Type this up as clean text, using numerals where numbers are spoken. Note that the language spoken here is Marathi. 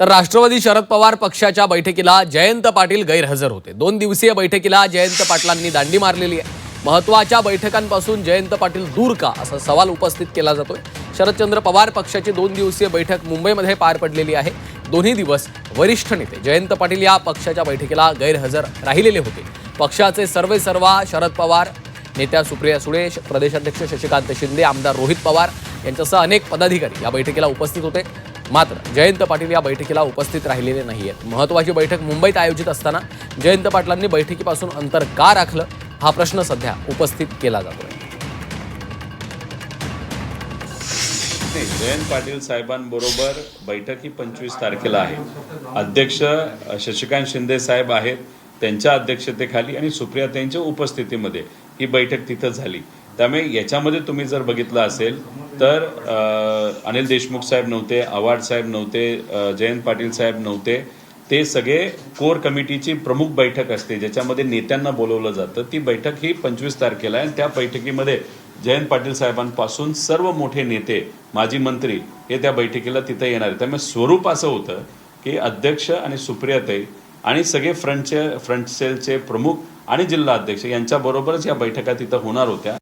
तर राष्ट्रवादी शरद पवार पक्षाच्या बैठकीला जयंत पाटील गैरहजर होते। 2 दिवसीय बैठकीला जयंत पाटलांनी दांडी मारलेली आहे। महत्त्वाच्या बैठकांपासून जयंत पाटील दूर का असा सवाल उपस्थित केला जातोय। शरदचंद्र पवार पक्षाची 2 दिवसीय बैठक मुंबईमध्ये पार पडलेली आहे। दोन्ही दिवस वरिष्ठ नेते जयंत पाटील या पक्षाच्या बैठकीला गैरहजर राहिलेले होते। पक्षाचे सर्वेसर्वा शरद पवार, नेत्या सुप्रिया सुळे, प्रदेशाध्यक्ष शशिकांत शिंदे, आमदार रोहित पवार यांच्यासह अनेक पदाधिकारी या बैठकीला उपस्थित होते। मात्र जयंत पाटील या बैठकीला उपस्थित राहिलेले नाहीयेत। महत्त्वाची बैठक मुंबईत आयोजित असताना जयंत पाटलांनी बैठकीपासून अंतर का राखलं हा प्रश्न सध्या उपस्थित केला जातोय। जयंत पाटील साहेबांबरोबर बैठक ही 25 तारखेला आहे। अध्यक्ष शशिकांत शिंदे साहेब आहेत, त्यांच्या अध्यक्षतेखाली आणि सुप्रियाताईंच्या उपस्थितीमध्ये ही बैठक तिथं झाली। त्यामुळे याच्यामध्ये तुम्ही जर बघितलं असेल तर अनिल देशमुख साहेब नव्हते, आव्हाड साहेब नव्हते, जयंत पाटील साहेब नव्हते। ते सगळे कोर कमिटीची प्रमुख बैठक असते ज्याच्यामध्ये नेत्यांना बोलवलं जातं। ती बैठक ही 25 तारखेला आहे आणि त्या बैठकीमध्ये जयंत पाटील साहेबांपासून सर्व मोठे नेते, माजी मंत्री हे त्या बैठकीला तिथं येणार आहेत। त्यामुळे स्वरूप असं होतं की अध्यक्ष आणि सुप्रियाताई आणि सगळे फ्रंट सेलचे प्रमुख आणि जिल्हा अध्यक्ष यांच्याबरोबरच या बैठका तिथं होणार होत्या।